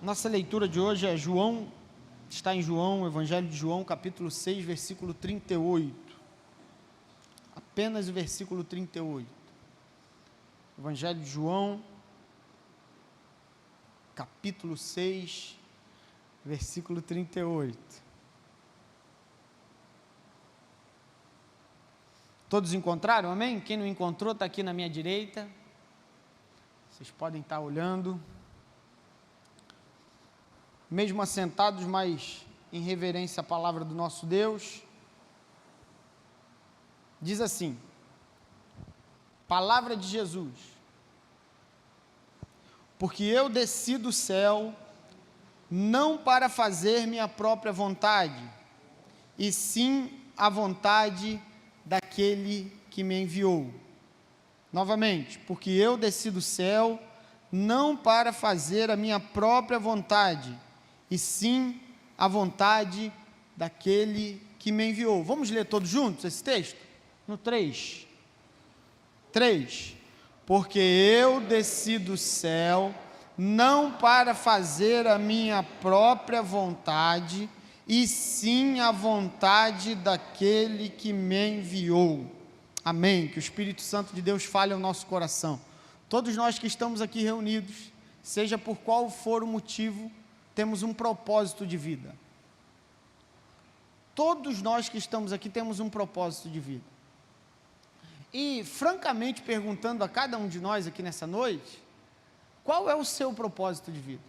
Nossa leitura de hoje é está em João, Evangelho de João, capítulo 6, versículo 38. Apenas o versículo 38. Evangelho de João, capítulo 6, versículo 38. Todos encontraram, amém? Quem não encontrou está aqui na minha direita. Vocês podem estar olhando. Mesmo assentados, mas em reverência à palavra do nosso Deus. Diz assim, palavra de Jesus: porque eu desci do céu, não para fazer minha própria vontade, e sim a vontade daquele que me enviou. Novamente, porque eu desci do céu, não para fazer a minha própria vontade, e sim a vontade daquele que me enviou. Vamos ler todos juntos esse texto? No 3. 3. Porque eu desci do céu, não para fazer a minha própria vontade, e sim a vontade daquele que me enviou. Amém. Que o Espírito Santo de Deus fale ao nosso coração. Todos nós que estamos aqui reunidos, seja por qual for o motivo, temos um propósito de vida. Todos nós que estamos aqui temos um propósito de vida. E, francamente, perguntando a cada um de nós aqui nessa noite, qual é o seu propósito de vida?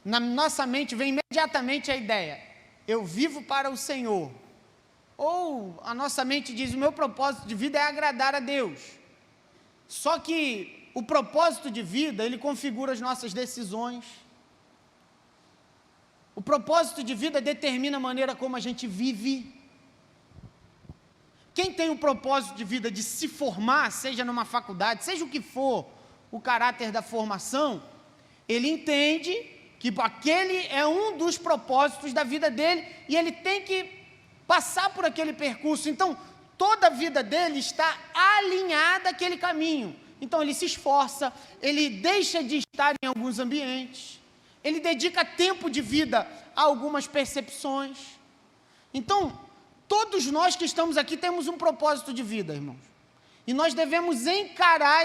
Na nossa mente vem imediatamente a ideia: eu vivo para o Senhor. Ou a nossa mente diz: o meu propósito de vida é agradar a Deus. Só que o propósito de vida, ele configura as nossas decisões. O propósito de vida determina a maneira como a gente vive. Quem tem o propósito de vida de se formar, seja numa faculdade, seja o que for o caráter da formação, ele entende que aquele é um dos propósitos da vida dele e ele tem que passar por aquele percurso. Então, toda a vida dele está alinhada àquele caminho. Então, ele se esforça, ele deixa de estar em alguns ambientes, ele dedica tempo de vida a algumas percepções. Então, todos nós que estamos aqui temos um propósito de vida, irmãos. E nós devemos encarar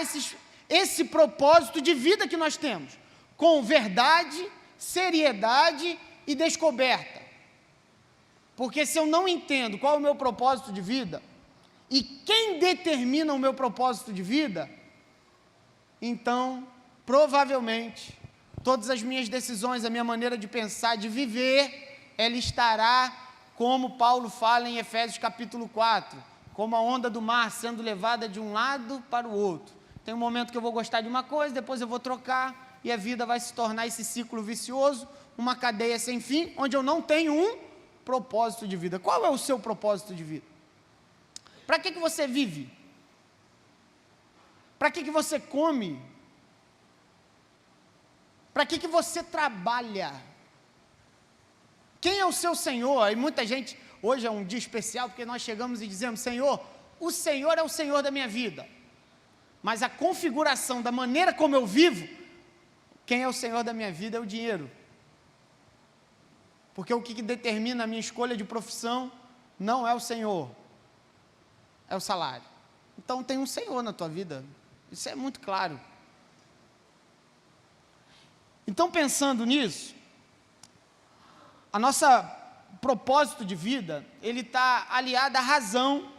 esse propósito de vida que nós temos com verdade, seriedade e descoberta. Porque se eu não entendo qual é o meu propósito de vida e quem determina o meu propósito de vida, então, provavelmente, todas as minhas decisões, a minha maneira de pensar, de viver, ela estará, como Paulo fala em Efésios capítulo 4, como a onda do mar sendo levada de um lado para o outro. Tem um momento que eu vou gostar de uma coisa, depois eu vou trocar, e a vida vai se tornar esse ciclo vicioso, uma cadeia sem fim, onde eu não tenho um propósito de vida. Qual é o seu propósito de vida? Para que você vive? Para que você come? Para que você trabalha? Quem é o seu Senhor? E muita gente, hoje é um dia especial, porque nós chegamos e dizemos: Senhor, o Senhor é o Senhor da minha vida. Mas a configuração da maneira como eu vivo, quem é o Senhor da minha vida é o dinheiro. Porque o que determina a minha escolha de profissão não é o Senhor, é o salário. Então tem um Senhor na tua vida. Isso é muito claro. Então, pensando nisso, a nossa propósito de vida, ele está aliado à razão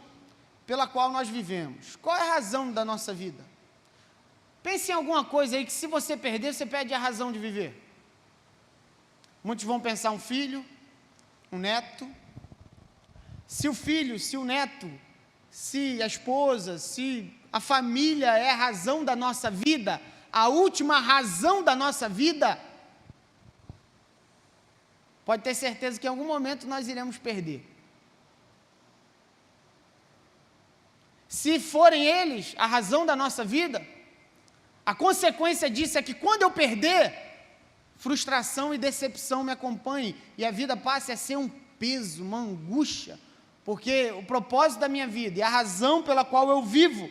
pela qual nós vivemos. Qual é a razão da nossa vida? Pense em alguma coisa aí que, se você perder, você perde a razão de viver. Muitos vão pensar um filho, um neto. Se o filho, se o neto, se a esposa, se a família é a razão da nossa vida, a última razão da nossa vida, pode ter certeza que em algum momento nós iremos perder. Se forem eles a razão da nossa vida, a consequência disso é que quando eu perder, frustração e decepção me acompanhem e a vida passe a ser um peso, uma angústia, porque o propósito da minha vida e a razão pela qual eu vivo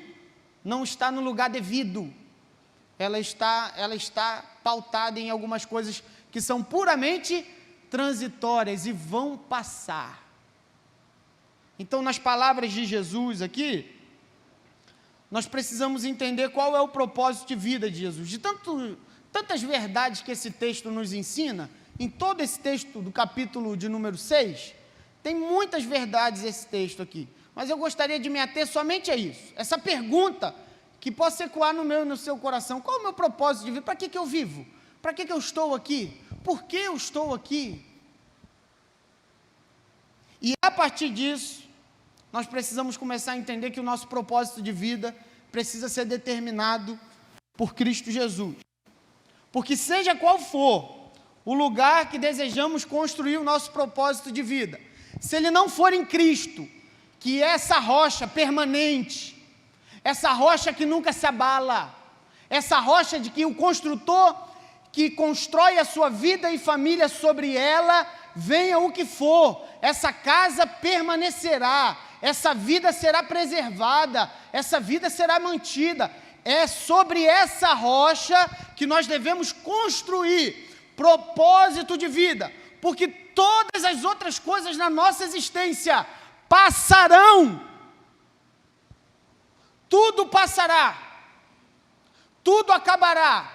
não está no lugar devido. ela está pautada em algumas coisas que são puramente transitórias e vão passar. Então, nas palavras de Jesus aqui, nós precisamos entender qual é o propósito de vida de Jesus. De tantas verdades que esse texto nos ensina, em todo esse texto do capítulo de número 6, tem muitas verdades esse texto aqui, mas eu gostaria de me ater somente a isso, essa pergunta que possa ecoar no meu e no seu coração: qual é o meu propósito de vida? Para que eu vivo? Para que eu estou aqui? Por que eu estou aqui? E a partir disso, nós precisamos começar a entender que o nosso propósito de vida precisa ser determinado por Cristo Jesus. Porque seja qual for o lugar que desejamos construir o nosso propósito de vida, se ele não for em Cristo, que é essa rocha permanente, essa rocha que nunca se abala, essa rocha de que o construtor que constrói a sua vida e família sobre ela, venha o que for, essa casa permanecerá, essa vida será preservada, essa vida será mantida. É sobre essa rocha que nós devemos construir propósito de vida, porque todas as outras coisas na nossa existência passarão. Tudo passará, tudo acabará.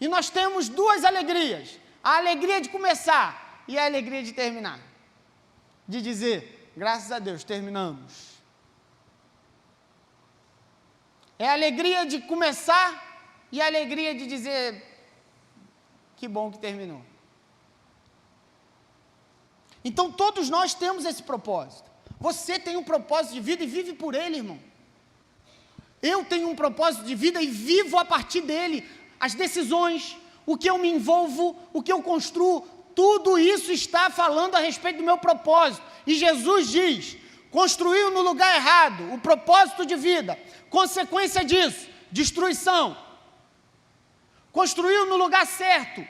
E nós temos duas alegrias: a alegria de começar e a alegria de terminar. De dizer, graças a Deus, terminamos. É a alegria de começar e a alegria de dizer, que bom que terminou. Então todos nós temos esse propósito. Você tem um propósito de vida e vive por ele, irmão. Eu tenho um propósito de vida e vivo a partir dele. As decisões, o que eu me envolvo, o que eu construo, tudo isso está falando a respeito do meu propósito. E Jesus diz: construiu no lugar errado, o propósito de vida, consequência disso, destruição. Construiu no lugar certo,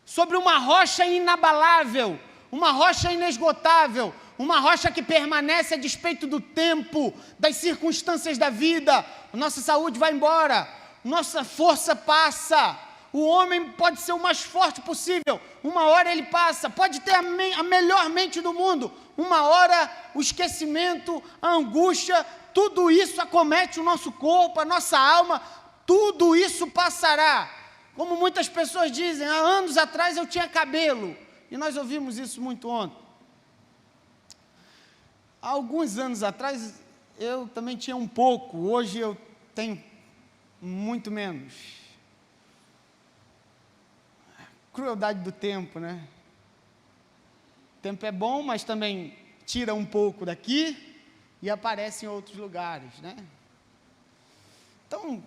sobre uma rocha inabalável, uma rocha inesgotável, uma rocha que permanece a despeito do tempo, das circunstâncias da vida. Nossa saúde vai embora, nossa força passa. O homem pode ser o mais forte possível, uma hora ele passa, pode ter a melhor mente do mundo, uma hora o esquecimento, a angústia, tudo isso acomete o nosso corpo, a nossa alma, tudo isso passará. Como muitas pessoas dizem, há anos atrás eu tinha cabelo, e nós ouvimos isso muito ontem. Há alguns anos atrás eu também tinha um pouco, hoje eu tenho muito menos. Crueldade do tempo, né? O tempo é bom, mas também tira um pouco daqui e aparece em outros lugares, né? Então,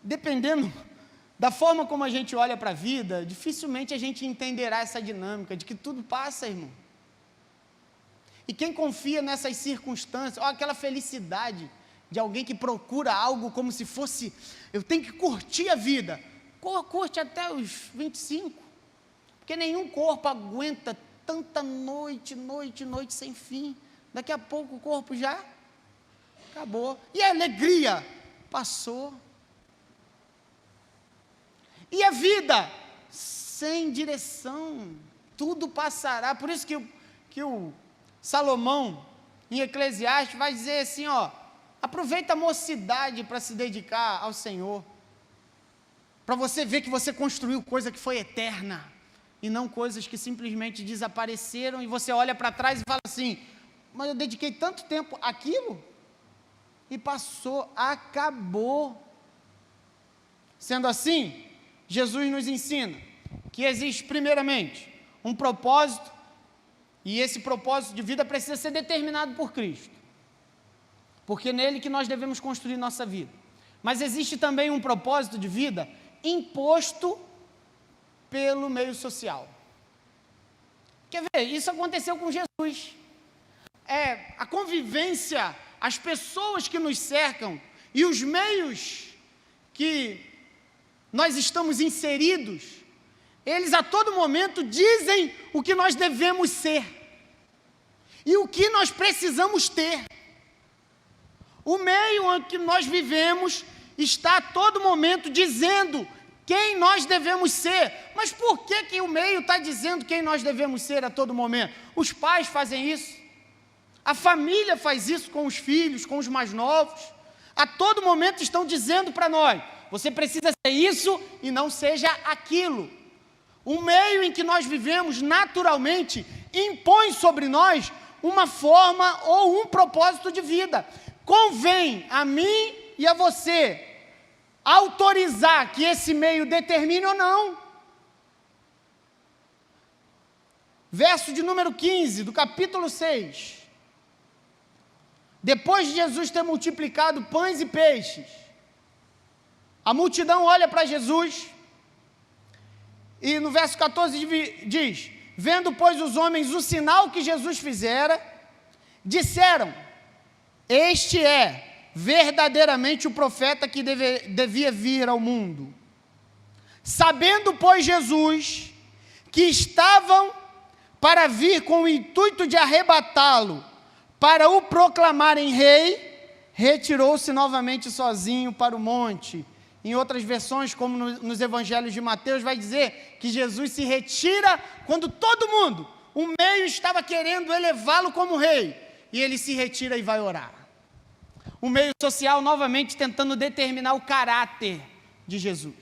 dependendo da forma como a gente olha para a vida, dificilmente a gente entenderá essa dinâmica de que tudo passa, irmão. E quem confia nessas circunstâncias, olha aquela felicidade de alguém que procura algo como se fosse, eu tenho que curtir a vida. Curte até os 25. Porque nenhum corpo aguenta tanta noite sem fim. Daqui a pouco o corpo já acabou. E a alegria passou. E a vida sem direção, tudo passará. Por isso que o Salomão, em Eclesiastes, vai dizer assim, ó, aproveita a mocidade para se dedicar ao Senhor, para você ver que você construiu coisa que foi eterna, e não coisas que simplesmente desapareceram, e você olha para trás e fala assim, mas eu dediquei tanto tempo àquilo, e passou, acabou. Sendo assim, Jesus nos ensina que existe primeiramente um propósito, e esse propósito de vida precisa ser determinado por Cristo, porque é nele que nós devemos construir nossa vida. Mas existe também um propósito de vida imposto pelo meio social. Quer ver? Isso aconteceu com Jesus. A convivência, as pessoas que nos cercam e os meios que nós estamos inseridos, eles a todo momento dizem o que nós devemos ser e o que nós precisamos ter. O meio em que nós vivemos está a todo momento dizendo quem nós devemos ser. Mas por que o meio está dizendo quem nós devemos ser a todo momento? Os pais fazem isso, a família faz isso com os filhos, com os mais novos. A todo momento estão dizendo para nós, você precisa ser isso e não seja aquilo. O meio em que nós vivemos naturalmente impõe sobre nós uma forma ou um propósito de vida. Convém a mim e a você autorizar que esse meio determine ou não. Verso de número 15, do capítulo 6. Depois de Jesus ter multiplicado pães e peixes, a multidão olha para Jesus, e no verso 14 diz, vendo, pois, os homens o sinal que Jesus fizera, disseram, este é verdadeiramente o profeta que devia vir ao mundo. Sabendo, pois, Jesus, que estavam para vir com o intuito de arrebatá-lo, para o proclamarem rei, retirou-se novamente sozinho para o monte. Em outras versões, como nos evangelhos de Mateus, vai dizer que Jesus se retira quando todo mundo, o meio estava querendo elevá-lo como rei, e ele se retira e vai orar. O meio social novamente tentando determinar o caráter de Jesus.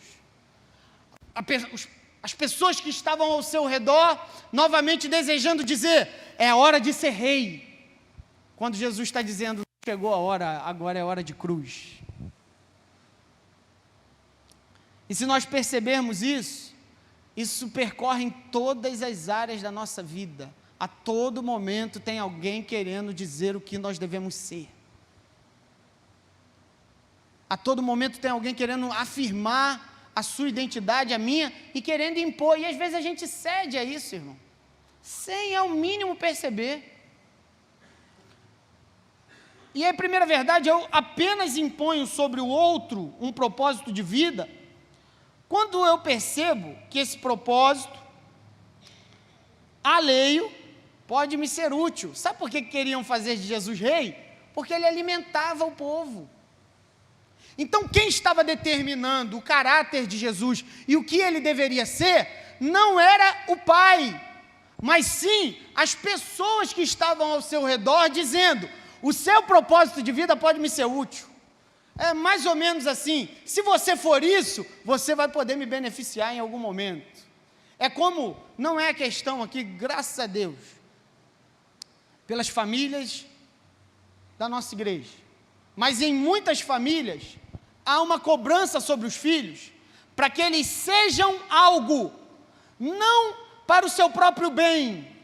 As pessoas que estavam ao seu redor, novamente desejando dizer, é hora de ser rei. Quando Jesus está dizendo, chegou a hora, agora é hora de cruz. E se nós percebermos isso percorre em todas as áreas da nossa vida. A todo momento tem alguém querendo dizer o que nós devemos ser. A todo momento tem alguém querendo afirmar a sua identidade, a minha, e querendo impor. E às vezes a gente cede a isso, irmão, sem ao mínimo perceber. E a primeira verdade, eu apenas imponho sobre o outro um propósito de vida, quando eu percebo que esse propósito alheio pode me ser útil. Sabe por que queriam fazer de Jesus rei? Porque ele alimentava o povo. Então, quem estava determinando o caráter de Jesus e o que ele deveria ser, não era o Pai, mas sim as pessoas que estavam ao seu redor, dizendo, o seu propósito de vida pode me ser útil. É mais ou menos assim, se você for isso, você vai poder me beneficiar em algum momento. É como, não é a questão aqui, graças a Deus, pelas famílias da nossa igreja, mas em muitas famílias, há uma cobrança sobre os filhos, para que eles sejam algo, não para o seu próprio bem,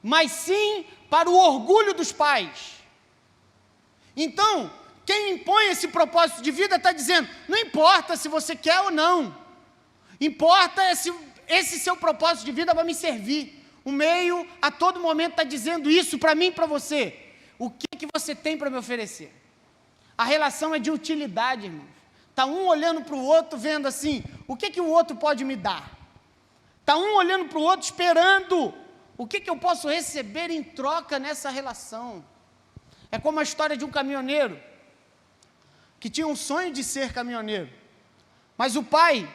mas sim para o orgulho dos pais. Então, quem impõe esse propósito de vida está dizendo, não importa se você quer ou não, importa se esse seu propósito de vida vai me servir. O meio, a todo momento, está dizendo isso para mim e para você. O que você tem para me oferecer? A relação é de utilidade, irmãos. Está um olhando para o outro, vendo assim, o que o outro pode me dar? Está um olhando para o outro, esperando, o que eu posso receber em troca nessa relação? É como a história de um caminhoneiro, que tinha um sonho de ser caminhoneiro, mas o pai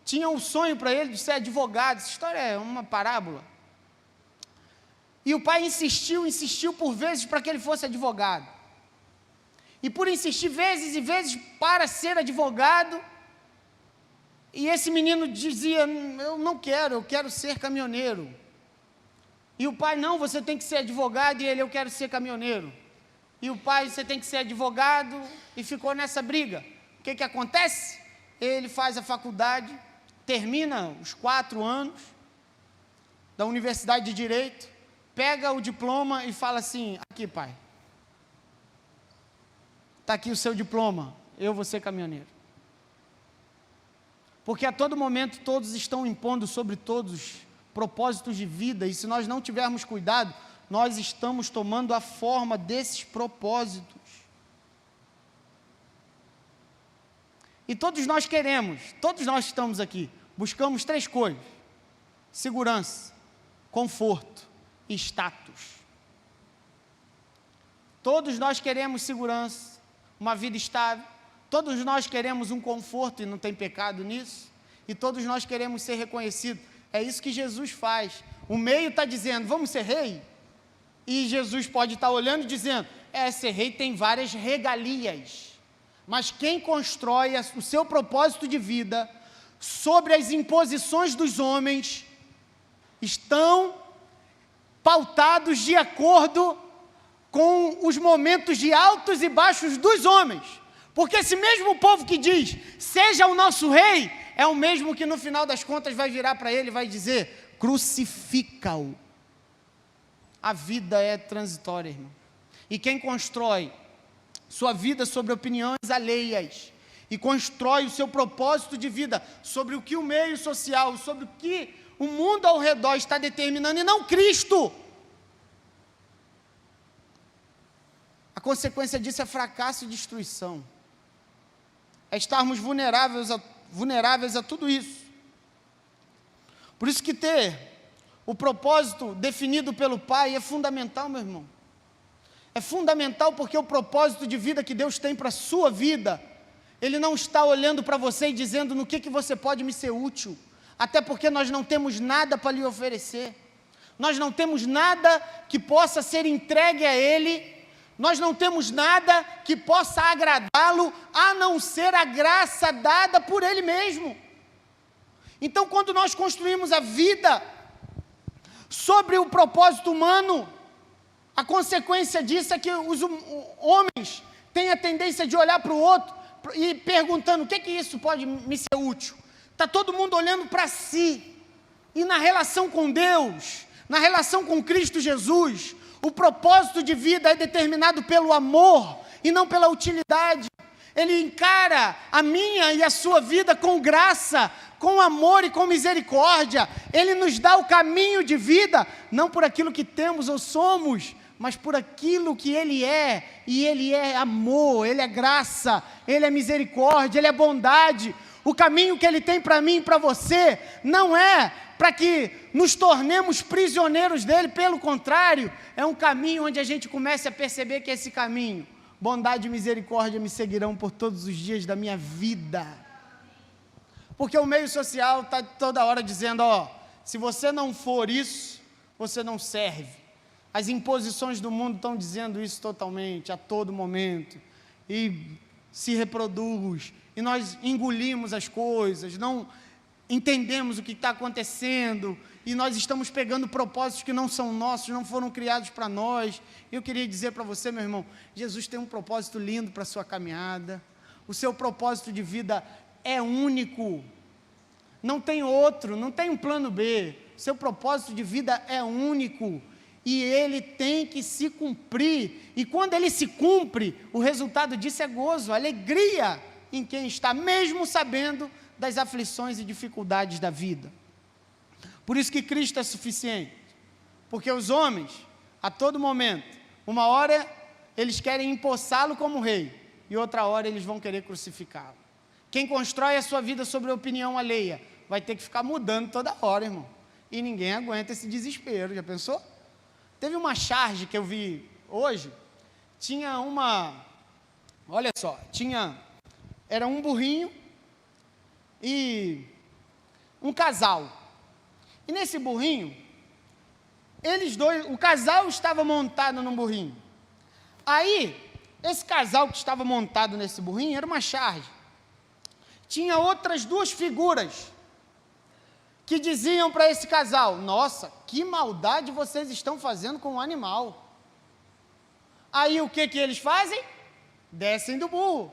tinha um sonho para ele de ser advogado. Essa história é uma parábola. E o pai insistiu por vezes para que ele fosse advogado. E por insistir vezes e vezes para ser advogado, e esse menino dizia, eu não quero, eu quero ser caminhoneiro. E o pai, não, você tem que ser advogado, e ele, eu quero ser caminhoneiro. E o pai, você tem que ser advogado, e ficou nessa briga. O que acontece? Ele faz a faculdade, termina os 4 anos da Universidade de Direito, pega o diploma e fala assim, aqui pai, está aqui o seu diploma, eu vou ser caminhoneiro. Porque a todo momento todos estão impondo sobre todos propósitos de vida, e se nós não tivermos cuidado, nós estamos tomando a forma desses propósitos. E todos nós queremos, todos nós que estamos aqui, buscamos 3 coisas: segurança, conforto e status. Todos nós queremos segurança, uma vida estável. Todos nós queremos um conforto e não tem pecado nisso. E todos nós queremos ser reconhecidos. É isso que Jesus faz. O meio está dizendo, vamos ser rei? E Jesus pode estar olhando e dizendo, ser rei tem várias regalias. Mas quem constrói o seu propósito de vida sobre as imposições dos homens, estão pautados de acordo com os momentos de altos e baixos dos homens. Porque esse mesmo povo que diz, seja o nosso rei, é o mesmo que no final das contas vai virar para ele e vai dizer, crucifica-o. A vida é transitória, irmão. E quem constrói sua vida sobre opiniões alheias, e constrói o seu propósito de vida sobre o que o meio social, sobre o que o mundo ao redor está determinando, e não Cristo, a consequência disso é fracasso e destruição. É estarmos vulneráveis a tudo isso. Por isso que ter o propósito definido pelo Pai é fundamental, meu irmão. É fundamental porque o propósito de vida que Deus tem para a sua vida, Ele não está olhando para você e dizendo no que você pode me ser útil, até porque nós não temos nada para lhe oferecer, nós não temos nada que possa ser entregue a Ele, nós não temos nada que possa agradá-lo, a não ser a graça dada por Ele mesmo. Então, quando nós construímos a vida sobre o propósito humano, a consequência disso é que os homens têm a tendência de olhar para o outro e perguntando, o que isso pode me ser útil? Está todo mundo olhando para si. E na relação com Deus, na relação com Cristo Jesus, o propósito de vida é determinado pelo amor e não pela utilidade. Ele encara a minha e a sua vida com graça, com amor e com misericórdia. Ele nos dá o caminho de vida, não por aquilo que temos ou somos, mas por aquilo que Ele é. E Ele é amor, Ele é graça, Ele é misericórdia, Ele é bondade. O caminho que Ele tem para mim e para você não é para que nos tornemos prisioneiros dEle, pelo contrário, é um caminho onde a gente começa a perceber que esse caminho, bondade e misericórdia me seguirão por todos os dias da minha vida. Porque o meio social está toda hora dizendo, se você não for isso, você não serve. As imposições do mundo estão dizendo isso totalmente, a todo momento, e se reproduz, e nós engolimos as coisas, não entendemos o que está acontecendo, e nós estamos pegando propósitos que não são nossos, não foram criados para nós. Eu queria dizer para você, meu irmão, Jesus tem um propósito lindo para a sua caminhada, o seu propósito de vida é único, não tem outro, não tem um plano B, o seu propósito de vida é único, e ele tem que se cumprir, e quando ele se cumpre, o resultado disso é gozo, alegria em quem está, mesmo sabendo das aflições e dificuldades da vida. Por isso que Cristo é suficiente, porque os homens, a todo momento, uma hora eles querem empossá-lo como rei, e outra hora eles vão querer crucificá-lo. Quem constrói a sua vida sobre a opinião alheia, vai ter que ficar mudando toda hora, irmão, e ninguém aguenta esse desespero, já pensou? Teve uma charge que eu vi hoje, era um burrinho e um casal, e nesse burrinho, o casal estava montado num burrinho, aí, esse casal que estava montado nesse burrinho, era uma charge, tinha outras duas figuras, que diziam para esse casal, nossa, que maldade vocês estão fazendo com o animal. Aí o que eles fazem? Descem do burro.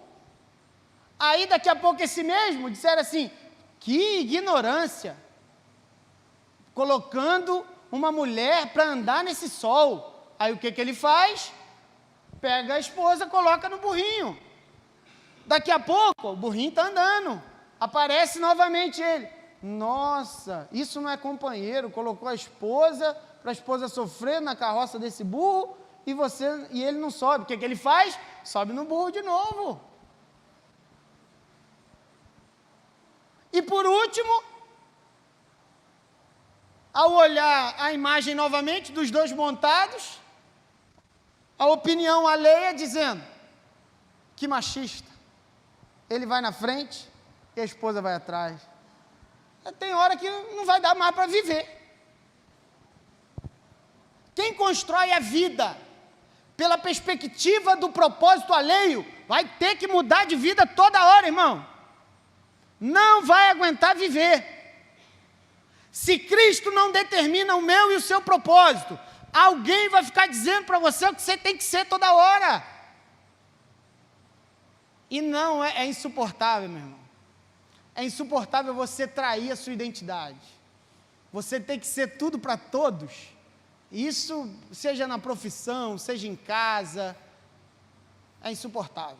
Aí daqui a pouco esse mesmo disseram assim, que ignorância, colocando uma mulher para andar nesse sol. Aí o que ele faz? Pega a esposa, coloca no burrinho. Daqui a pouco o burrinho está andando, aparece novamente ele. Nossa, isso não é companheiro, colocou a esposa, para a esposa sofrer na carroça desse burro, e ele não sobe. O que ele faz? Sobe no burro de novo. E por último, ao olhar a imagem novamente dos dois montados, a opinião alheia dizendo, que machista, ele vai na frente e a esposa vai atrás. Tem hora que não vai dar mais para viver. Quem constrói a vida pela perspectiva do propósito alheio, vai ter que mudar de vida toda hora, irmão. Não vai aguentar viver. Se Cristo não determina o meu e o seu propósito, alguém vai ficar dizendo para você o que você tem que ser toda hora. E não, é insuportável, meu irmão. É insuportável você trair a sua identidade. Você tem que ser tudo para todos. Isso, seja na profissão, seja em casa, é insuportável.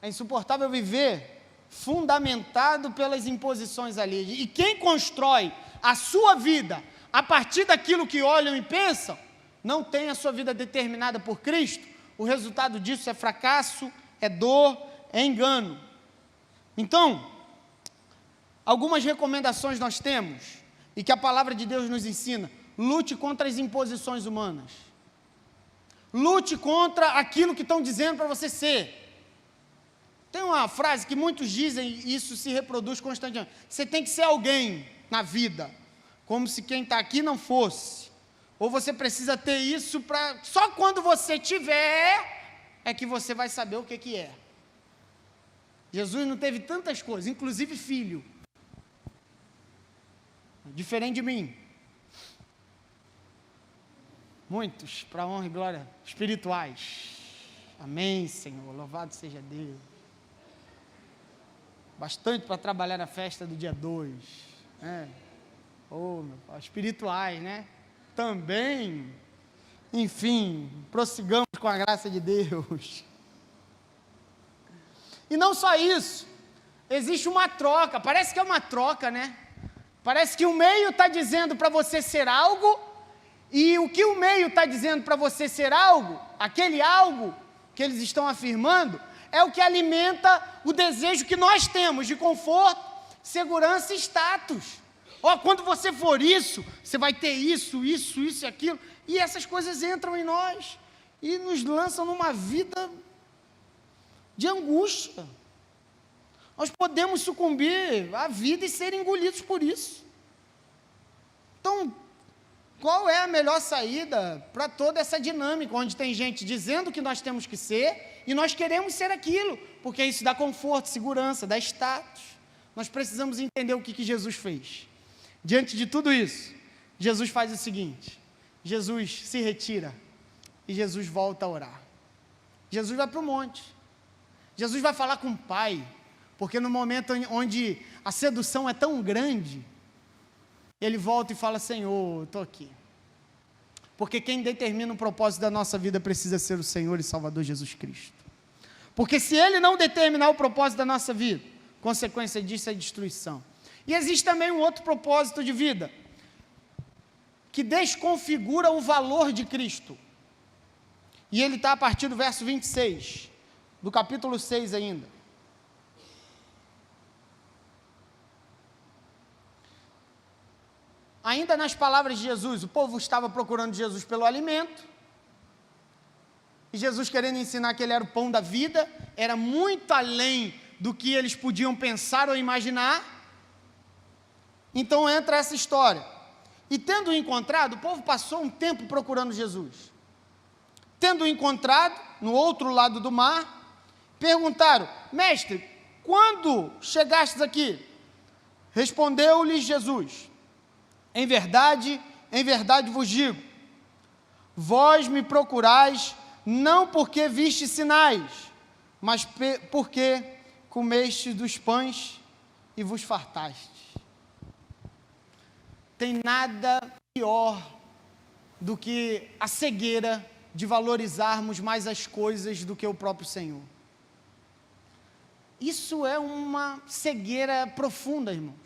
É insuportável viver fundamentado pelas imposições alheias. E quem constrói a sua vida a partir daquilo que olham e pensam, não tem a sua vida determinada por Cristo, o resultado disso é fracasso, é dor, é engano. Então, algumas recomendações nós temos, e que a palavra de Deus nos ensina: lute contra as imposições humanas. Lute contra aquilo que estão dizendo para você ser. Tem uma frase que muitos dizem, e isso se reproduz constantemente: você tem que ser alguém na vida, como se quem está aqui não fosse. Ou você precisa ter isso para... Só quando você tiver, é que você vai saber o que é. Jesus não teve tantas coisas, inclusive filho. Diferente de mim. Muitos, para honra e glória, espirituais. Amém, Senhor, louvado seja Deus. Bastante para trabalhar na festa do dia 2. Né? Espirituais, né? Também. Enfim, prossigamos com a graça de Deus. E não só isso, existe uma troca, parece que é uma troca, né? Parece que o meio está dizendo para você ser algo, e o que o meio está dizendo para você ser algo, aquele algo que eles estão afirmando, é o que alimenta o desejo que nós temos de conforto, segurança e status. Quando você for isso, você vai ter isso e aquilo, e essas coisas entram em nós, e nos lançam numa vida de angústia. Nós podemos sucumbir à vida e ser engolidos por isso. Então, qual é a melhor saída para toda essa dinâmica, onde tem gente dizendo que nós temos que ser, e nós queremos ser aquilo, porque isso dá conforto, segurança, dá status. Nós precisamos entender o que Jesus fez. Diante de tudo isso, Jesus faz o seguinte: Jesus se retira, e Jesus volta a orar. Jesus vai para o monte. Jesus vai falar com o Pai, porque no momento onde a sedução é tão grande, ele volta e fala: Senhor, estou aqui. Porque quem determina o propósito da nossa vida precisa ser o Senhor e Salvador Jesus Cristo. Porque se Ele não determinar o propósito da nossa vida, consequência disso é destruição. E existe também um outro propósito de vida, que desconfigura o valor de Cristo. E ele está a partir do verso 26, do capítulo 6 ainda. Ainda nas palavras de Jesus, o povo estava procurando Jesus pelo alimento, e Jesus querendo ensinar que ele era o pão da vida, era muito além do que eles podiam pensar ou imaginar. Então entra essa história. E tendo encontrado, o povo passou um tempo procurando Jesus. Tendo encontrado, no outro lado do mar, perguntaram: Mestre, quando chegastes aqui? Respondeu-lhes Jesus: em verdade vos digo, vós me procurais não porque viste sinais, mas porque comeste dos pães e vos fartastes. Tem nada pior do que a cegueira de valorizarmos mais as coisas do que o próprio Senhor. Isso é uma cegueira profunda, irmãos.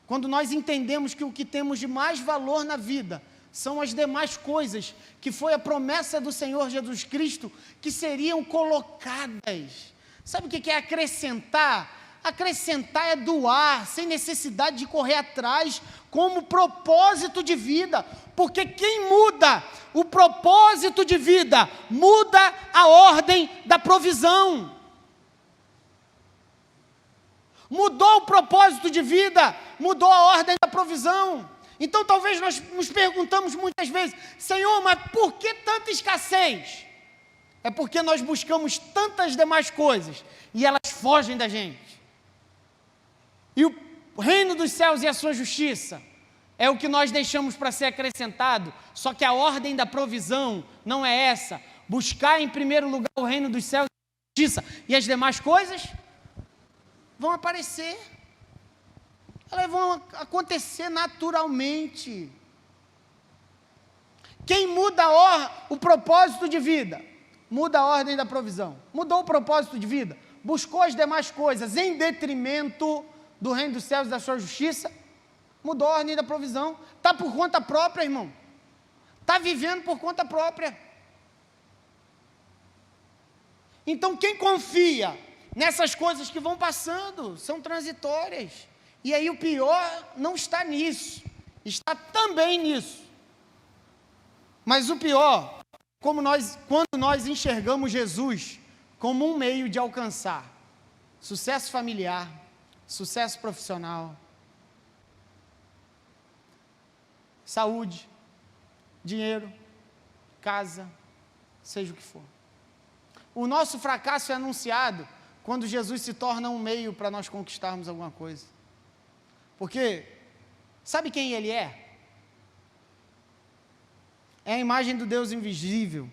Quando nós entendemos que o que temos de mais valor na vida são as demais coisas, que foi a promessa do Senhor Jesus Cristo, que seriam colocadas. Sabe o que é acrescentar Acrescentar é doar, sem necessidade de correr atrás, como propósito de vida. Porque quem muda o propósito de vida, muda a ordem da provisão. Mudou o propósito de vida, mudou a ordem da provisão. Então talvez nós nos perguntamos muitas vezes: Senhor, mas por que tanta escassez? É porque nós buscamos tantas demais coisas e elas fogem da gente. E o reino dos céus e a sua justiça é o que nós deixamos para ser acrescentado, só que a ordem da provisão não é essa. Buscar em primeiro lugar o reino dos céus e a justiça, e as demais coisas vão aparecer. Elas vão acontecer naturalmente. Quem muda o propósito de vida, muda a ordem da provisão. Mudou o propósito de vida, buscou as demais coisas em detrimento do reino dos céus e da sua justiça, mudou a ordem da provisão. Está por conta própria, irmão. Está vivendo por conta própria. Então quem confia nessas coisas que vão passando, são transitórias. E aí o pior não está nisso, está também nisso. Mas o pior, quando nós enxergamos Jesus como um meio de alcançar sucesso familiar, sucesso profissional, saúde, dinheiro, casa, seja o que for. O nosso fracasso é anunciado quando Jesus se torna um meio para nós conquistarmos alguma coisa. Porque, sabe quem Ele é? É a imagem do Deus invisível,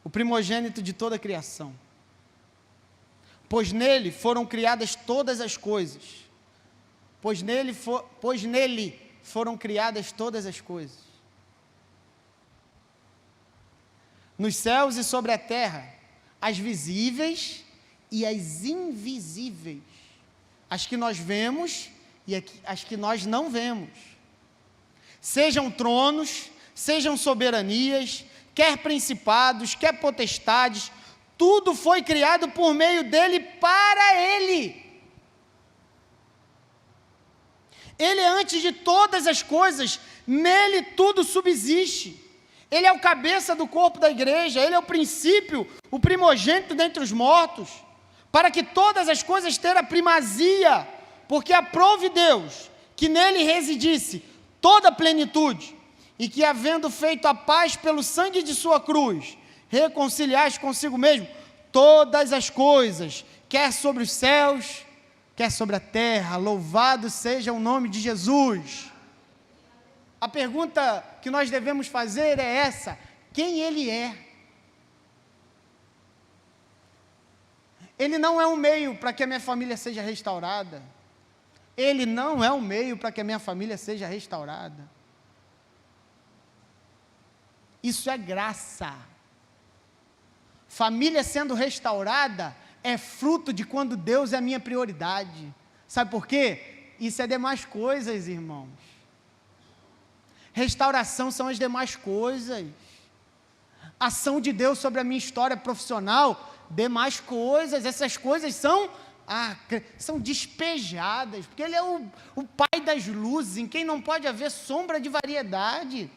o primogênito de toda a criação. Pois nele foram criadas todas as coisas. Pois nele foram criadas todas as coisas. Nos céus e sobre a terra, as visíveis e as invisíveis. As que nós vemos e as que nós não vemos. Sejam tronos, sejam soberanias, quer principados, quer potestades, tudo foi criado por meio dele, para ele. Ele é antes de todas as coisas, nele tudo subsiste. Ele é o cabeça do corpo da igreja, ele é o princípio, o primogênito dentre os mortos, para que todas as coisas tenham a primazia, porque aprove Deus que nele residisse toda a plenitude, e que, havendo feito a paz pelo sangue de sua cruz, reconciliaste consigo mesmo todas as coisas, quer sobre os céus, quer sobre a terra. Louvado seja o nome de Jesus. A pergunta que nós devemos fazer é essa: quem Ele é? Ele não é um meio para que a minha família seja restaurada. Ele não é um meio para que a minha família seja restaurada. Isso é graça. Família sendo restaurada é fruto de quando Deus é a minha prioridade. Sabe por quê? Isso é demais coisas, irmãos. Restauração são as demais coisas. Ação de Deus sobre a minha história profissional, demais coisas. Essas coisas são despejadas, porque Ele é o Pai das luzes, em quem não pode haver sombra de variedade.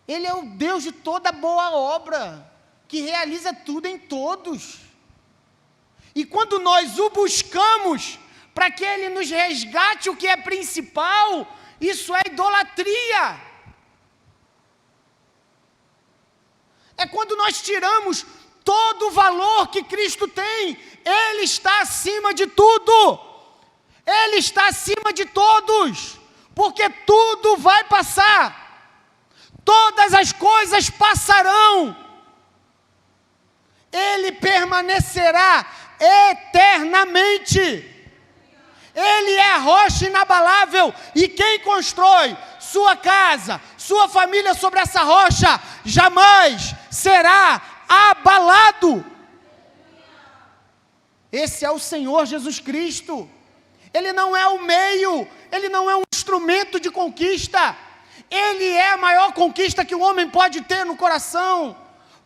Ele é o Deus de toda boa obra, que realiza tudo em todos. E quando nós o buscamos, para que Ele nos resgate o que é principal, isso é idolatria. É quando nós tiramos todo o valor que Cristo tem. Ele está acima de tudo. Ele está acima de todos, porque tudo vai passar. Todas as coisas passarão. Ele permanecerá eternamente. Ele é a rocha inabalável, e quem constrói sua casa, sua família sobre essa rocha, jamais será abalado. Esse é o Senhor Jesus Cristo. Ele não é o meio, Ele não é um instrumento de conquista. Ele é a maior conquista que o homem pode ter no coração,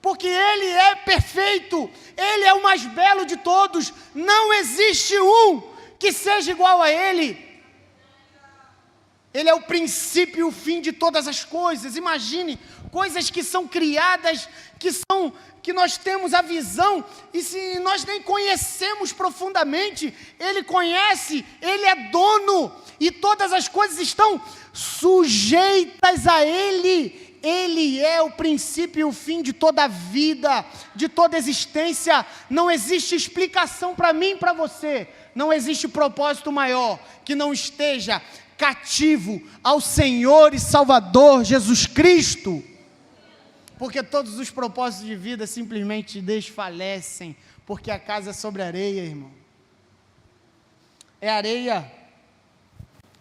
porque Ele é perfeito, Ele é o mais belo de todos, não existe um que seja igual a Ele. Ele é o princípio e o fim de todas as coisas. Imagine, coisas que são criadas, que nós temos a visão, e se nós nem conhecemos profundamente, Ele conhece, Ele é dono, e todas as coisas estão sujeitas a Ele. Ele é o princípio e o fim de toda a vida, de toda a existência. Não existe explicação para mim e para você, não existe propósito maior que não esteja cativo ao Senhor e Salvador Jesus Cristo, porque todos os propósitos de vida simplesmente desfalecem, porque a casa é sobre areia, irmão, é areia,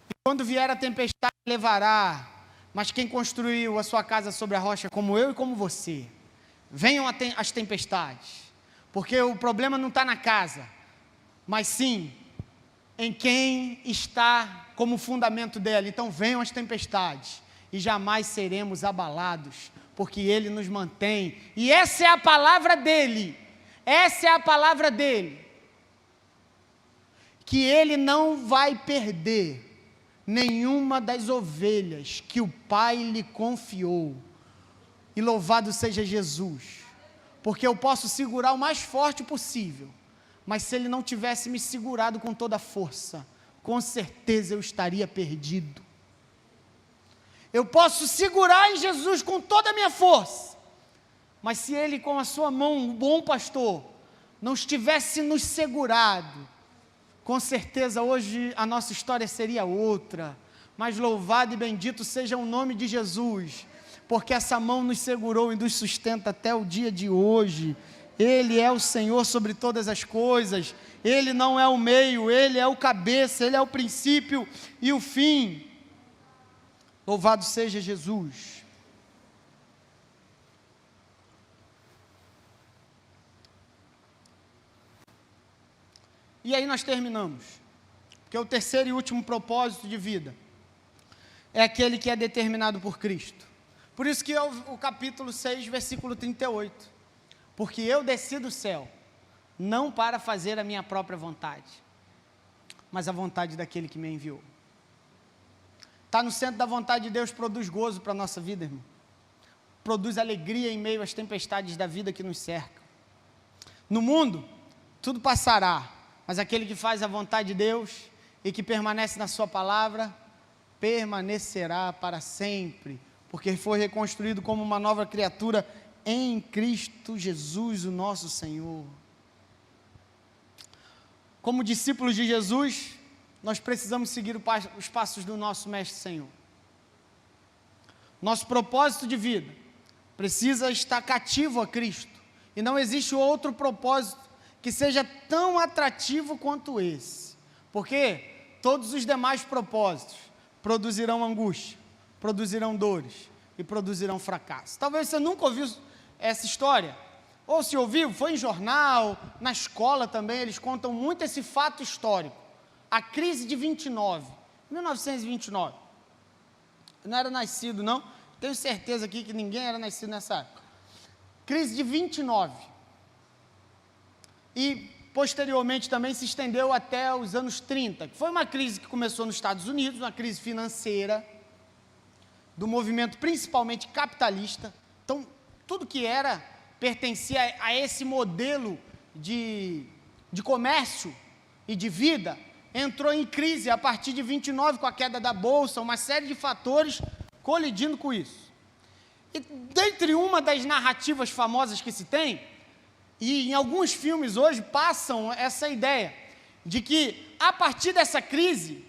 e quando vier a tempestade levará, mas quem construiu a sua casa sobre a rocha, como eu e como você, venham as tempestades, porque o problema não está na casa, mas sim em quem está como fundamento dela. Então venham as tempestades e jamais seremos abalados, porque Ele nos mantém, e essa é a palavra dEle, que Ele não vai perder nenhuma das ovelhas que o Pai lhe confiou, e louvado seja Jesus, porque eu posso segurar o mais forte possível, mas se Ele não tivesse me segurado com toda a força, com certeza eu estaria perdido. Eu posso segurar em Jesus com toda a minha força, mas se Ele com a sua mão, o bom pastor, não estivesse nos segurado, com certeza hoje a nossa história seria outra, mas louvado e bendito seja o nome de Jesus, porque essa mão nos segurou e nos sustenta até o dia de hoje. Ele é o Senhor sobre todas as coisas, Ele não é o meio, Ele é o cabeça, Ele é o princípio e o fim. Louvado seja Jesus. E aí nós terminamos, porque o terceiro e último propósito de vida é aquele que é determinado por Cristo. Por isso que é o capítulo 6, versículo 38. Porque eu desci do céu, não para fazer a minha própria vontade, mas a vontade daquele que me enviou. Está no centro da vontade de Deus, produz gozo para a nossa vida, irmão. Produz alegria em meio às tempestades da vida que nos cercam. No mundo, tudo passará, mas aquele que faz a vontade de Deus e que permanece na sua palavra, permanecerá para sempre, porque foi reconstruído como uma nova criatura em Cristo Jesus, o nosso Senhor. Como discípulos de Jesus, nós precisamos seguir os passos do nosso Mestre Senhor. Nosso propósito de vida precisa estar cativo a Cristo, e não existe outro propósito que seja tão atrativo quanto esse, porque todos os demais propósitos produzirão angústia, produzirão dores e produzirão fracasso. Talvez você nunca ouviu essa história, ou se ouviu, foi em jornal, na escola também, eles contam muito esse fato histórico, a crise de 1929, eu não era nascido não, tenho certeza aqui que ninguém era nascido nessa época, crise de 29, e posteriormente também se estendeu até os anos 30, que foi uma crise que começou nos Estados Unidos, uma crise financeira, do movimento principalmente capitalista. Então tudo que pertencia a esse modelo de comércio e de vida, entrou em crise a partir de 29, com a queda da Bolsa, uma série de fatores colidindo com isso. E dentre uma das narrativas famosas que se tem, e em alguns filmes hoje passam essa ideia, de que a partir dessa crise,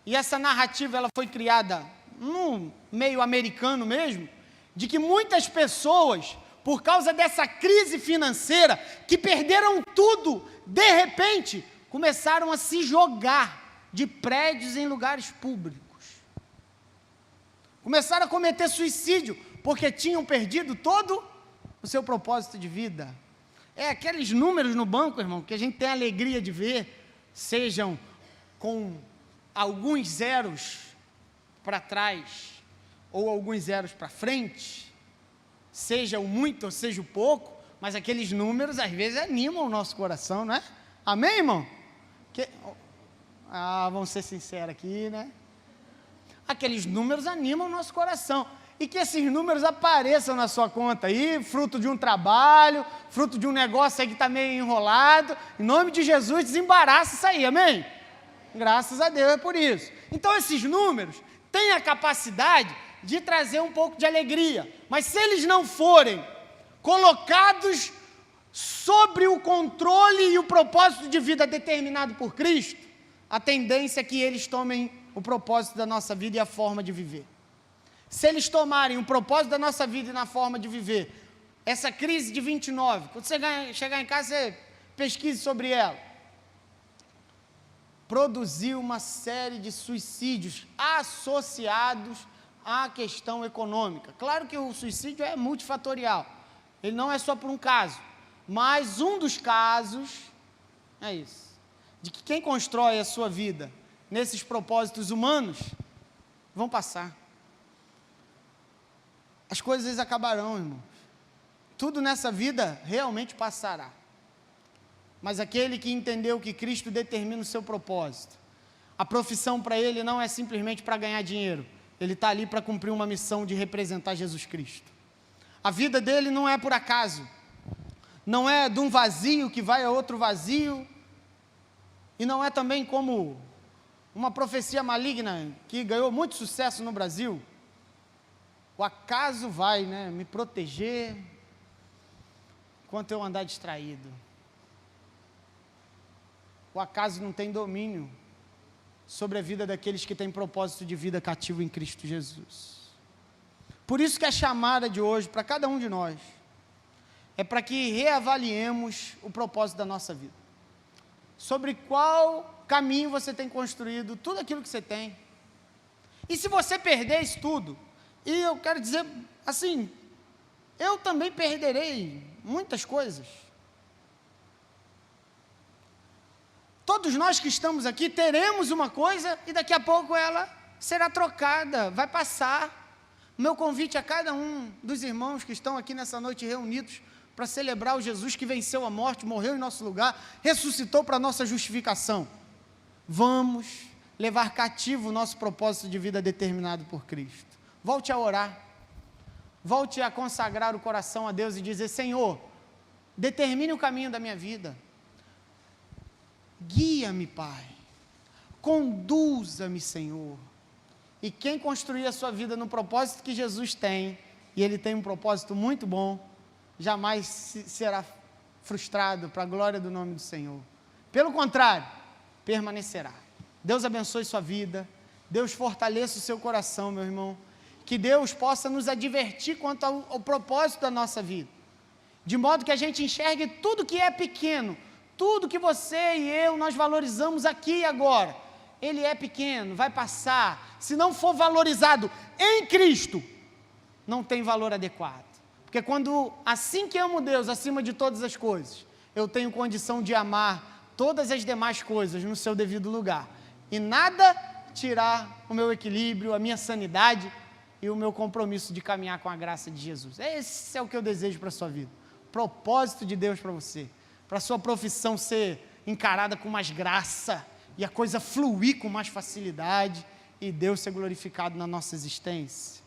e essa narrativa ela foi criada no meio americano mesmo, de que muitas pessoas, por causa dessa crise financeira, que perderam tudo, de repente, começaram a se jogar de prédios em lugares públicos. Começaram a cometer suicídio, porque tinham perdido todo o seu propósito de vida. É aqueles números no banco, irmão, que a gente tem a alegria de ver, sejam com alguns zeros para trás, ou alguns zeros para frente, seja o muito ou seja o pouco, mas aqueles números às vezes animam o nosso coração, não é? Amém, irmão? Vamos ser sinceros aqui, né? Aqueles números animam o nosso coração. E que esses números apareçam na sua conta aí, fruto de um trabalho, fruto de um negócio aí que está meio enrolado. Em nome de Jesus, desembaraça isso aí, amém? Graças a Deus é por isso. Então esses números têm a capacidade de trazer um pouco de alegria. Mas se eles não forem colocados sobre o controle e o propósito de vida determinado por Cristo, a tendência é que eles tomem o propósito da nossa vida e a forma de viver. Se eles tomarem o propósito da nossa vida e na forma de viver, essa crise de 29, quando você chegar em casa, você pesquise sobre ela, produziu uma série de suicídios associados à questão econômica. Claro que o suicídio é multifatorial, ele não é só por um caso, mas um dos casos é isso, de que quem constrói a sua vida nesses propósitos humanos, vão passar. As coisas acabarão, irmãos. Tudo nessa vida realmente passará. Mas aquele que entendeu que Cristo determina o seu propósito, a profissão para ele não é simplesmente para ganhar dinheiro, ele está ali para cumprir uma missão de representar Jesus Cristo. A vida dele não é por acaso, não é de um vazio que vai a outro vazio, e não é também como uma profecia maligna que ganhou muito sucesso no Brasil. O acaso vai, me proteger enquanto eu andar distraído. O acaso não tem domínio sobre a vida daqueles que têm propósito de vida cativo em Cristo Jesus. Por isso que a chamada de hoje, para cada um de nós, é para que reavaliemos o propósito da nossa vida. Sobre qual caminho você tem construído tudo aquilo que você tem. E se você perder isso tudo, e eu quero dizer, assim, eu também perderei muitas coisas. Todos nós que estamos aqui teremos uma coisa e daqui a pouco ela será trocada, vai passar. O meu convite a cada um dos irmãos que estão aqui nessa noite reunidos para celebrar o Jesus que venceu a morte, morreu em nosso lugar, ressuscitou para a nossa justificação. Vamos levar cativo o nosso propósito de vida determinado por Cristo. Volte a orar, volte a consagrar o coração a Deus e dizer: Senhor, determine o caminho da minha vida, guia-me, Pai, conduza-me, Senhor. E quem construir a sua vida no propósito que Jesus tem, e Ele tem um propósito muito bom, jamais será frustrado para a glória do nome do Senhor. Pelo contrário, permanecerá. Deus abençoe sua vida, Deus fortaleça o seu coração, meu irmão. Que Deus possa nos advertir quanto ao propósito da nossa vida, de modo que a gente enxergue tudo que é pequeno, tudo que você e eu, nós valorizamos aqui e agora, ele é pequeno, vai passar. Se não for valorizado em Cristo, não tem valor adequado, porque quando, assim que amo Deus acima de todas as coisas, eu tenho condição de amar todas as demais coisas no seu devido lugar, e nada tirar o meu equilíbrio, a minha sanidade, e o meu compromisso de caminhar com a graça de Jesus. Esse é o que eu desejo para a sua vida, propósito de Deus para você, para a sua profissão ser encarada com mais graça, e a coisa fluir com mais facilidade, e Deus ser glorificado na nossa existência.